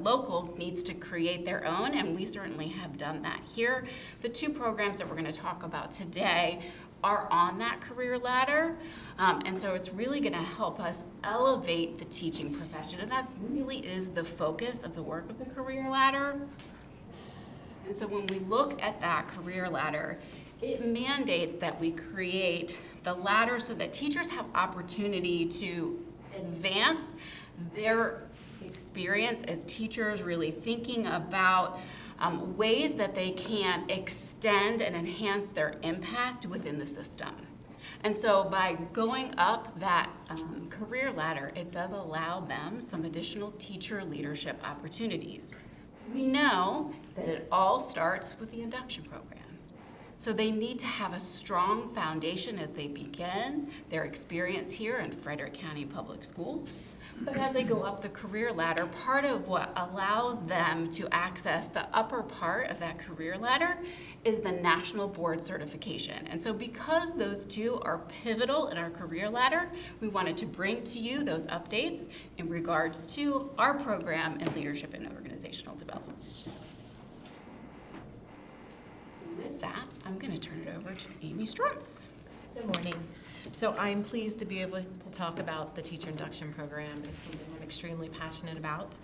local needs to create their own, and we certainly have done that here. The two programs that we're going to talk about today are on that career ladder, and so it's really going to help us elevate the teaching profession, and that really is the focus of the work of the career ladder. And so when we look at that career ladder, it mandates that we create the ladder so that teachers have opportunity to advance their experience as teachers, really thinking about ways that they can extend and enhance their impact within the system. And so by going up that career ladder, it does allow them some additional teacher leadership opportunities. We know that it all starts with the induction program. So they need to have a strong foundation as they begin their experience here in Frederick County Public Schools. But as they go up the career ladder, part of what allows them to access the upper part of that career ladder is the national board certification. And so because those two are pivotal in our career ladder, we wanted to bring to you those updates in regards to our program in leadership and organizational development. With that, I'm going to turn it over to Amy Struntz. Good morning. So I'm pleased to be able to talk about the teacher induction program. It's something I'm extremely passionate about.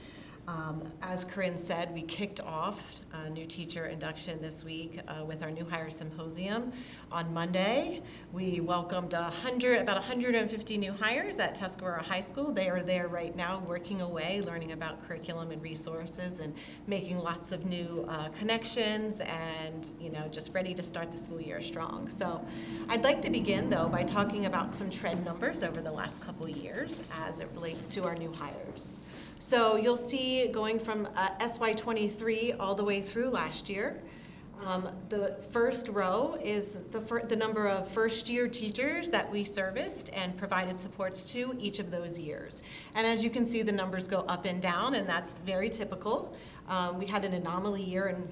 As Corinne said, we kicked off a new teacher induction this week with our new hire symposium on Monday. We welcomed about 150 new hires at Tuscarora High School. They are there right now working away, learning about curriculum and resources and making lots of new connections and, just ready to start the school year strong. So I'd like to begin, though, by talking about some trend numbers over the last couple of years as it relates to our new hires. So you'll see going from SY23 all the way through last year. The first row is the number of first-year teachers that we serviced and provided supports to each of those years. And as you can see, the numbers go up and down, and that's very typical. We had an anomaly year in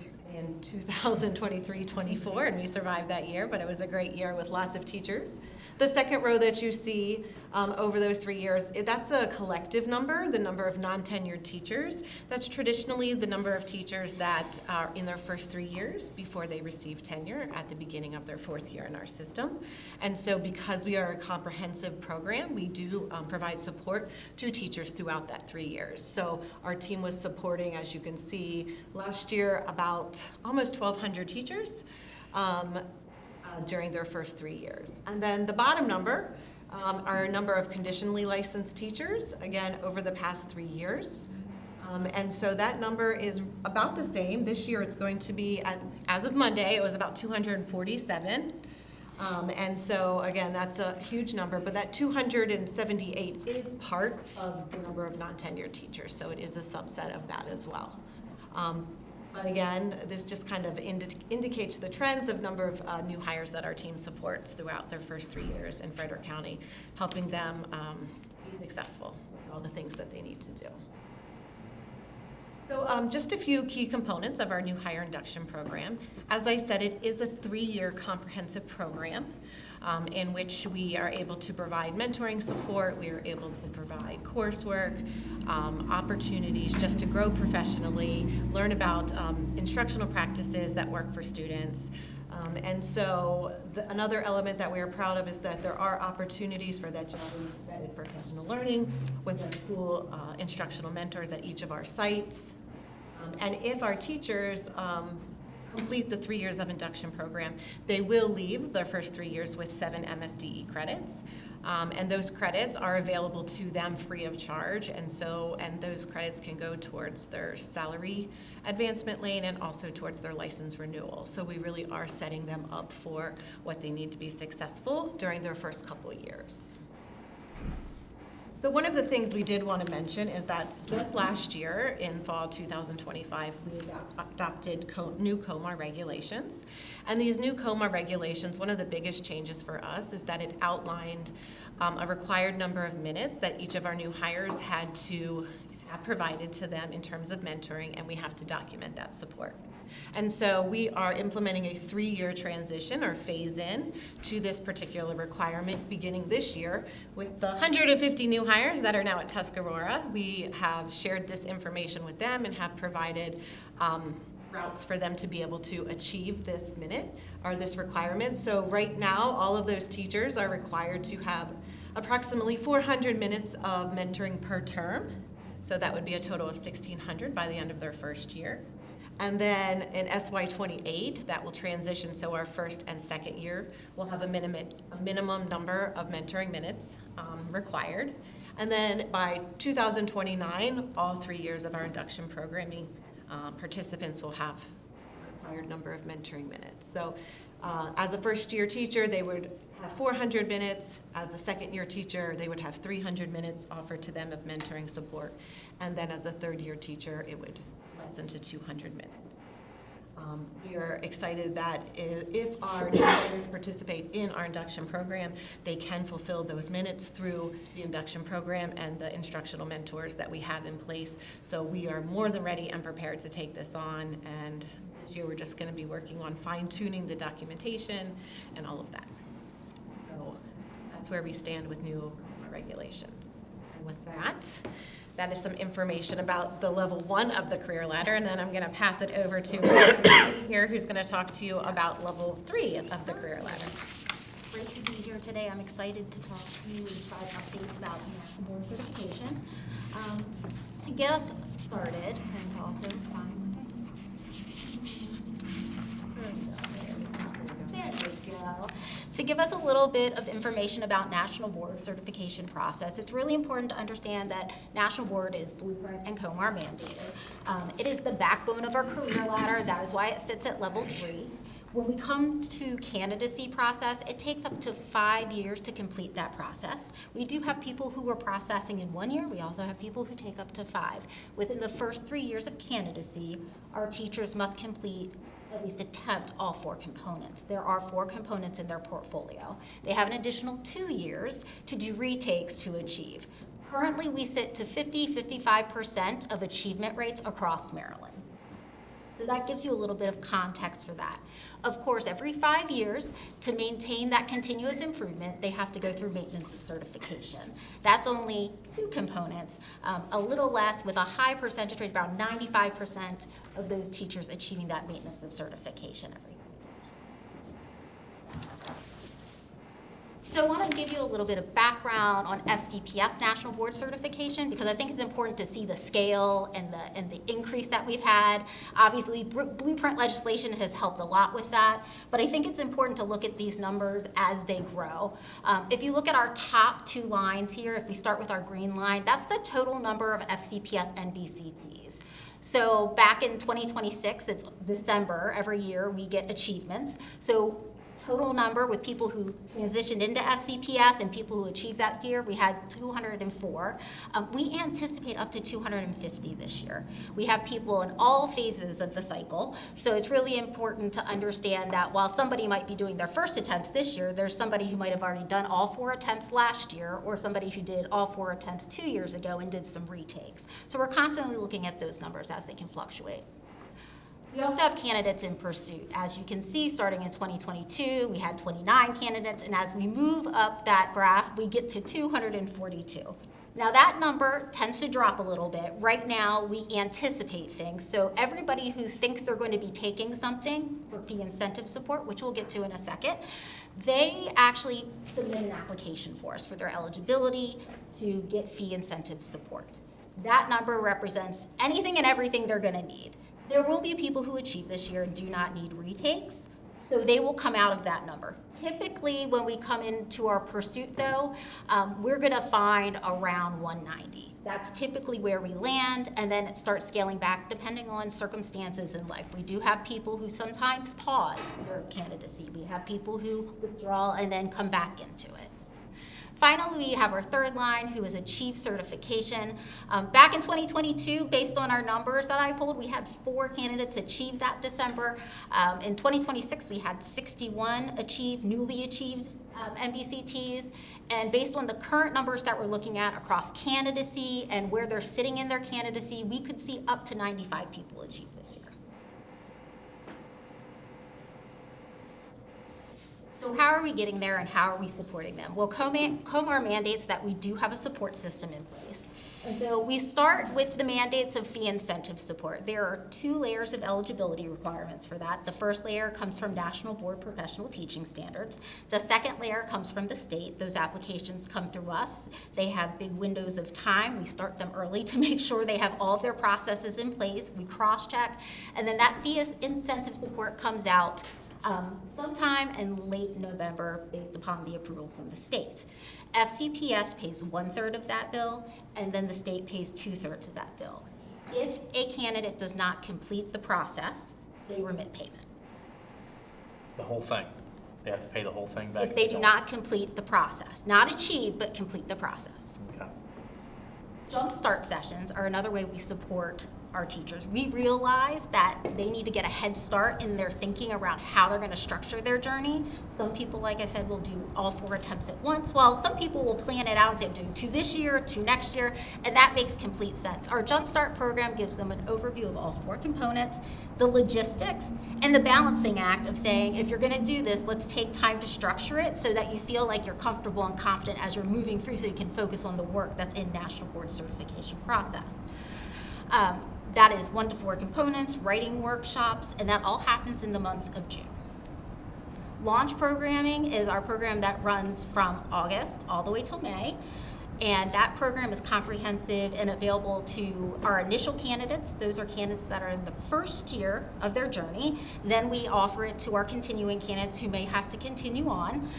2023-24, and we survived that year, but it was a great year with lots of teachers. The second row that you see over those 3 years, that's a collective number, the number of non-tenured teachers. That's traditionally the number of teachers that are in their first 3 years before they receive tenure at the beginning of their 4th year in our system. And so because we are a comprehensive program, we do provide support to teachers throughout that 3 years. So our team was supporting, as you can see, last year about almost 1,200 teachers during their first 3 years. And then the bottom number are a number of conditionally licensed teachers, again, over the past 3 years. And so that number is about the same. This year it's going to be, as of Monday, it was about 247. And so, again, that's a huge number, but that 278 is part of the number of non-tenured teachers, so it is a subset of that as well. But again, this just kind of indicates the trends of number of new hires that our team supports throughout their first 3 years in Frederick County, helping them be successful with all the things that they need to do. So just a few key components of our new hire induction program. As I said, it is a 3-year comprehensive program in which we are able to provide mentoring support, we are able to provide coursework, opportunities just to grow professionally, learn about instructional practices that work for students. And so another element that we are proud of is that there are opportunities for that job-embedded professional learning with our school instructional mentors at each of our sites. And if our teachers complete the 3 years of induction program, they will leave their first 3 years with 7 MSDE credits. And those credits are available to them free of charge, and those credits can go towards their salary advancement lane and also towards their license renewal. So we really are setting them up for what they need to be successful during their first couple of years. So one of the things we did want to mention is that just last year, in fall 2025, we adopted new COMAR regulations. And these new COMAR regulations, one of the biggest changes for us is that it outlined a required number of minutes that each of our new hires had to have provided to them in terms of mentoring, and we have to document that support. And so we are implementing a 3-year transition or phase-in to this particular requirement beginning this year. With the 150 new hires that are now at Tuscarora, we have shared this information with them and have provided routes for them to be able to achieve this minute or this requirement. So right now, all of those teachers are required to have approximately 400 minutes of mentoring per term. So that would be a total of 1,600 by the end of their first year. And then in SY28, that will transition, so our first and second year will have a minimum number of mentoring minutes required. And then by 2029, all 3 years of our induction programming participants will have a required number of mentoring minutes. So as a first-year teacher, they would have 400 minutes. As a second-year teacher, they would have 300 minutes offered to them of mentoring support. And then as a third-year teacher, it would lessen to 200 minutes. We are excited that if our new hires participate in our induction program, they can fulfill those minutes through the induction program and the instructional mentors that we have in place. So we are more than ready and prepared to take this on, and this year we're just going to be working on fine-tuning the documentation and all of that. So that's where we stand with new regulations. And with that, that is some information about the level 1 of the career ladder, and then I'm going to pass it over to here, who's going to talk to you about level 3 of the career ladder. It's great to be here today. I'm excited to talk to you and provide updates about National Board certification. To get us started, and also there we go. To give us a little bit of information about National Board certification process, it's really important to understand that National Board is Blueprint and COMAR mandated. It is the backbone of our career ladder. That is why it sits at level 3. When we come to candidacy process, it takes up to 5 years to complete that process. We do have people who are processing in 1 year. We also have people who take up to 5. Within the first 3 years of candidacy, our teachers must complete, at least attempt, all 4 components. There are 4 components in their portfolio. They have an additional 2 years to do retakes to achieve. Currently, we sit to 50-55% of achievement rates across Maryland. So that gives you a little bit of context for that. Of course, every 5 years, to maintain that continuous improvement, they have to go through maintenance of certification. That's only 2 components, a little less, with a high percentage rate, around 95% of those teachers achieving that maintenance of certification every 5 years. So I want to give you a little bit of background on FCPS National Board Certification, because I think it's important to see the scale and the increase that we've had. Obviously, Blueprint legislation has helped a lot with that, but I think it's important to look at these numbers as they grow. If you look at our top 2 lines here, if we start with our green line, that's the total number of FCPS NBCTs. So back in 2026, it's December, every year we get achievements. So total number with people who transitioned into FCPS and people who achieved that year, we had 204. We anticipate up to 250 this year. We have people in all phases of the cycle, so it's really important to understand that while somebody might be doing their first attempts this year, there's somebody who might have already done all 4 attempts last year, or somebody who did all 4 attempts 2 years ago and did some retakes. So we're constantly looking at those numbers as they can fluctuate. We also have candidates in pursuit. As you can see, starting in 2022, we had 29 candidates, and as we move up that graph, we get to 242. Now that number tends to drop a little bit. Right now, we anticipate things. So everybody who thinks they're going to be taking something for fee incentive support, which we'll get to in a second, they actually submit an application for us for their eligibility to get fee incentive support. That number represents anything and everything they're gonna need. There will be people who achieve this year and do not need retakes, so they will come out of that number. Typically, when we come into our pursuit though, we're gonna find around 190. That's typically where we land, and then it starts scaling back depending on circumstances in life. We do have people who sometimes pause their candidacy. We have people who withdraw and then come back into it. Finally, we have our third line, who is achieved certification. Back in 2022, based on our numbers that I pulled, we had 4 candidates achieve that December. In 2026, we had 61 newly achieved MBCTs. And based on the current numbers that we're looking at across candidacy and where they're sitting in their candidacy, we could see up to 95 people achieve this year. So how are we getting there and how are we supporting them? Well, COMAR mandates that we do have a support system in place. And so we start with the mandates of fee incentive support. There are 2 layers of eligibility requirements for that. The first layer comes from National Board Professional Teaching Standards. The second layer comes from the state. Those applications come through us. They have big windows of time. We start them early to make sure they have all of their processes in place. We cross-check, and then that fee incentive support comes out sometime in late November based upon the approval from the state. FCPS pays 1/3 of that bill, and then the state pays 2/3 of that bill. If a candidate does not complete the process, they remit payment. The whole thing? They have to pay the whole thing back? If they do not complete the process, not achieve, but complete the process. Okay. Jump start sessions are another way we support our teachers. We realize that they need to get a head start in their thinking around how they're going to structure their journey. Some people, like I said, will do all 4 attempts at once, while some people will plan it out and say, I'm doing 2 this year, 2 next year, and that makes complete sense. Our Jump Start program gives them an overview of all 4 components, the logistics, and the balancing act of saying, if you're going to do this, let's take time to structure it so that you feel like you're comfortable and confident as you're moving through, so you can focus on the work that's in National Board Certification process. That is 1 to 4 components, writing workshops, and that all happens in the month of June. Launch programming is our program that runs from August all the way till May. And that program is comprehensive and available to our initial candidates. Those are candidates that are in the first year of their journey. Then we offer it to our continuing candidates who may have to continue on.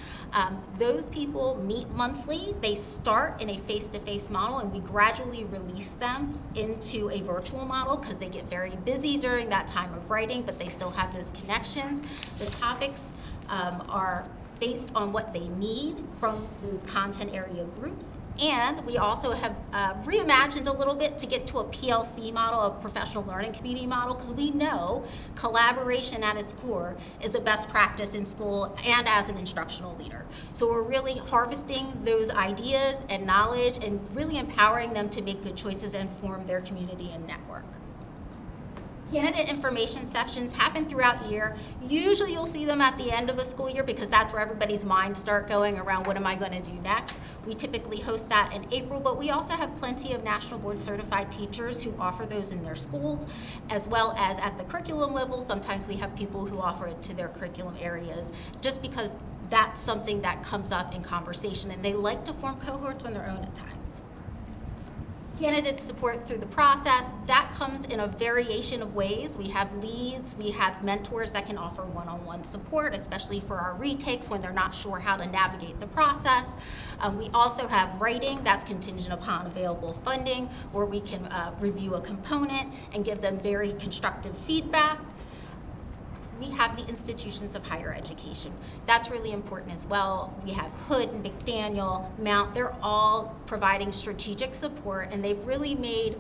Those people meet monthly. They start in a face-to-face model, and we gradually release them into a virtual model because they get very busy during that time of writing, but they still have those connections. The topics are based on what they need from those content area groups. And we also have reimagined a little bit to get to a PLC model, a professional learning community model, because we know collaboration at its core is a best practice in school and as an instructional leader. So we're really harvesting those ideas and knowledge and really empowering them to make good choices and form their community and network. Candidate information sections happen throughout the year. Usually you'll see them at the end of a school year because that's where everybody's minds start going around what am I going to do next. We typically host that in April, but we also have plenty of National Board Certified teachers who offer those in their schools, as well as at the curriculum level. Sometimes we have people who offer it to their curriculum areas just because that's something that comes up in conversation, and they like to form cohorts on their own at times. Candidate support through the process, that comes in a variation of ways. We have leads, we have mentors that can offer one-on-one support, especially for our retakes when they're not sure how to navigate the process. We also have writing that's contingent upon available funding, where we can review a component and give them very constructive feedback. we have the institutions of higher education. That's really important as well. We have Hood and McDaniel, Mount, they're all providing strategic support, and they've really made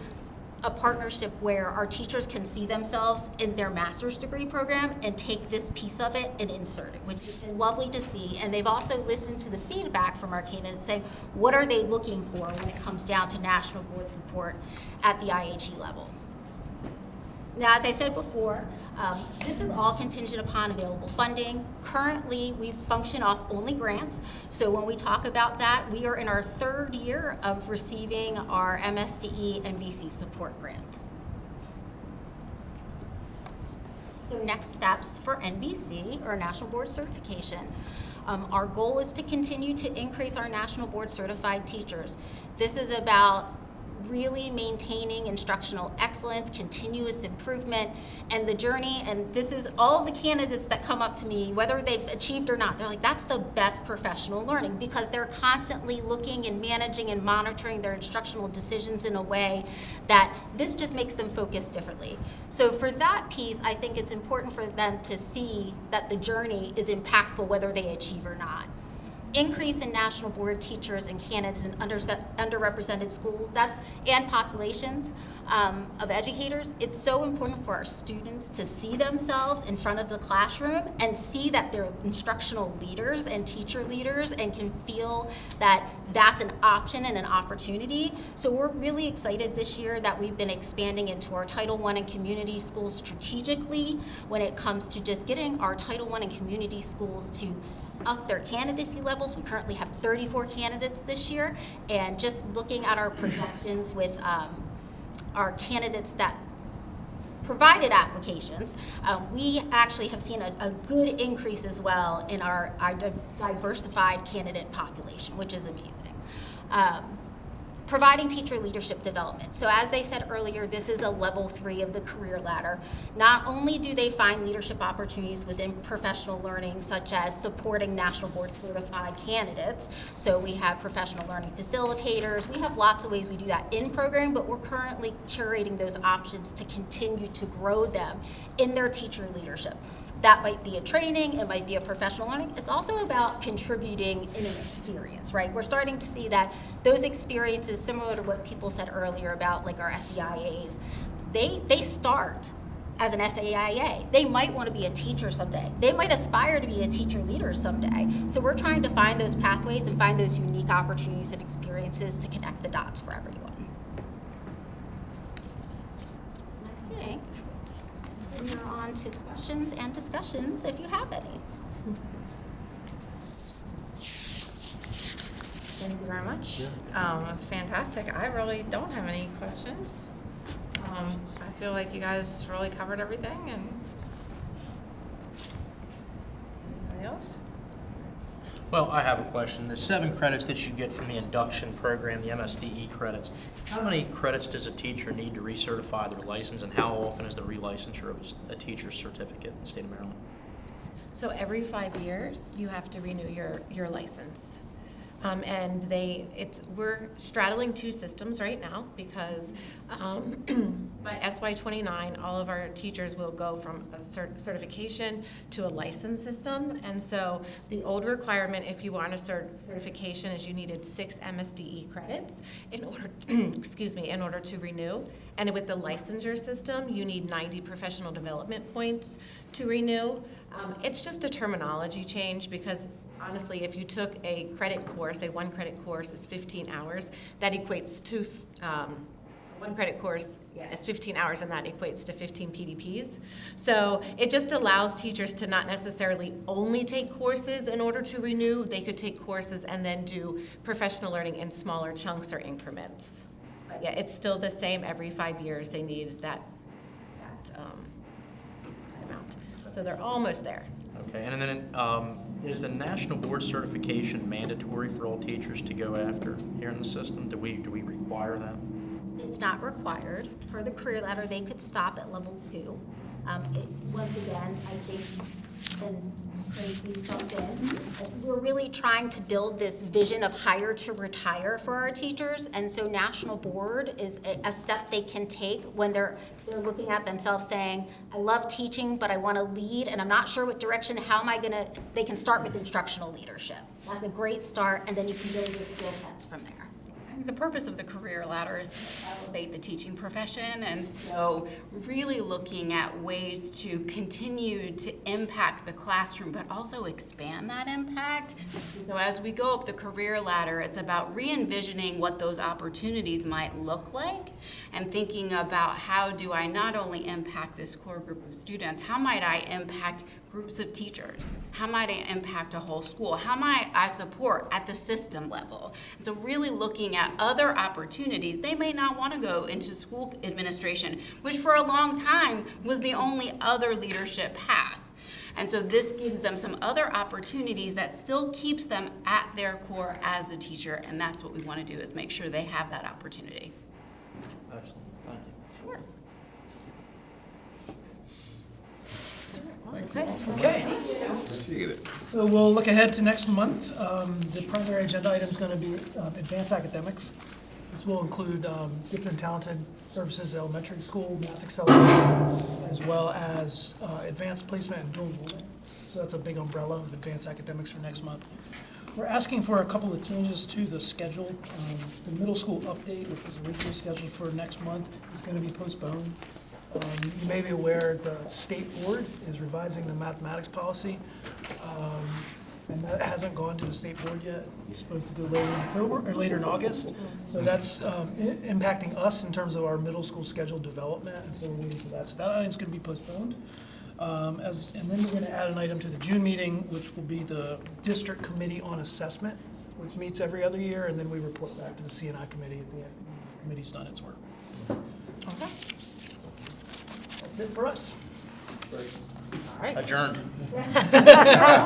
a partnership where our teachers can see themselves in their master's degree program and take this piece of it and insert it, which has been lovely to see. And they've also listened to the feedback from our candidates saying, what are they looking for when it comes down to national board support at the IHE level? Now, as I said before, this is all contingent upon available funding. Currently, we function off only grants. So when we talk about that, we are in our 3rd year of receiving our MSDE NBC support grant. So next steps for NBC, or National Board Certification. Our goal is to continue to increase our National Board Certified teachers. This is about really maintaining instructional excellence, continuous improvement, and the journey. And this is all the candidates that come up to me, whether they've achieved or not, they're like, that's the best professional learning, because they're constantly looking and managing and monitoring their instructional decisions in a way that this just makes them focus differently. So for that piece, I think it's important for them to see that the journey is impactful whether they achieve or not. Increase in national board teachers and candidates in underrepresented schools, and populations of educators. It's so important for our students to see themselves in front of the classroom and see that they're instructional leaders and teacher leaders and can feel that that's an option and an opportunity. So we're really excited this year that we've been expanding into our Title I and community schools strategically when it comes to just getting our Title I and community schools to up their candidacy levels. We currently have 34 candidates this year, and just looking at our projections with our candidates that provided applications, we actually have seen a good increase as well in our diversified candidate population, which is amazing. Providing teacher leadership development. So as they said earlier, this is a level 3 of the career ladder. Not only do they find leadership opportunities within professional learning, such as supporting national board certified candidates. So we have professional learning facilitators. We have lots of ways we do that in program, but we're currently curating those options to continue to grow them in their teacher leadership. That might be a training, it might be a professional learning. It's also about contributing in an experience, right? We're starting to see that those experiences, similar to what people said earlier about like our SEIAs, they start as an SEIA. They might want to be a teacher someday. They might aspire to be a teacher leader someday. So we're trying to find those pathways and find those unique opportunities and experiences to connect the dots for everyone. I think now on to questions and discussions, if you have any. Thank you very much. It was fantastic. I really don't have any questions. I feel like you guys really covered everything. And anybody else? Well, I have a question. The 7 credits that you get from the induction program, the MSDE credits, how many credits does a teacher need to recertify their license, and how often is the relicensure of a teacher's certificate in the state of Maryland? So every 5 years, you have to renew your license. And we're straddling 2 systems right now because by SY29, all of our teachers will go from a certification to a license system. And so the old requirement, if you want a certification, is you needed 6 MSDE credits in order, in order to renew. And with the licensure system, you need 90 professional development points to renew. It's just a terminology change because honestly, if you took a credit course, a 1 credit course is 15 hours, that equates to, 1 credit course is 15 hours and that equates to 15 PDPs. So it just allows teachers to not necessarily only take courses in order to renew. They could take courses and then do professional learning in smaller chunks or increments. But yeah, it's still the same every 5 years. They need that amount. So they're almost there. Okay, and then is the national board certification mandatory for all teachers to go after here in the system? Do we require that? It's not required. For the career ladder, they could stop at level 2. Once again, I think, and please jump in. We're really trying to build this vision of hire to retire for our teachers, and so National Board is a step they can take when they're looking at themselves saying, I love teaching, but I want to lead, and I'm not sure what direction, how am I gonna, they can start with instructional leadership. That's a great start, and then you can build your skill sets from there. The purpose of the career ladder is to elevate the teaching profession, and so really looking at ways to continue to impact the classroom, but also expand that impact. And so as we go up the career ladder, it's about re-envisioning what those opportunities might look like, and thinking about how do I not only impact this core group of students, how might I impact groups of teachers? How might I impact a whole school? How might I support at the system level? And so really looking at other opportunities. They may not want to go into school administration, which for a long time was the only other leadership path. And so this gives them some other opportunities that still keeps them at their core as a teacher, and that's what we want to do, is make sure they have that opportunity. Excellent, thank you. Sure. Okay, Appreciate it. so we'll look ahead to next month. The primary agenda item is going to be advanced academics. This will include gifted and talented services at elementary school, math acceleration, as well as advanced placement and dual enrollment. So that's a big umbrella of advanced academics for next month. We're asking for a couple of changes to the schedule. The middle school update, which was originally scheduled for next month, is going to be postponed. You may be aware the state board is revising the mathematics policy, and that hasn't gone to the state board yet. It's supposed to go later in October or later in August. So that's impacting us in terms of our middle school schedule development, and so we're waiting for that. So that item's going to be postponed. And then we're going to add an item to the June meeting, which will be the District Committee on Assessment, which meets every other year, and then we report back to the CNI committee at the end. The committee's done its work. Okay. That's it for us. All right. Adjourned.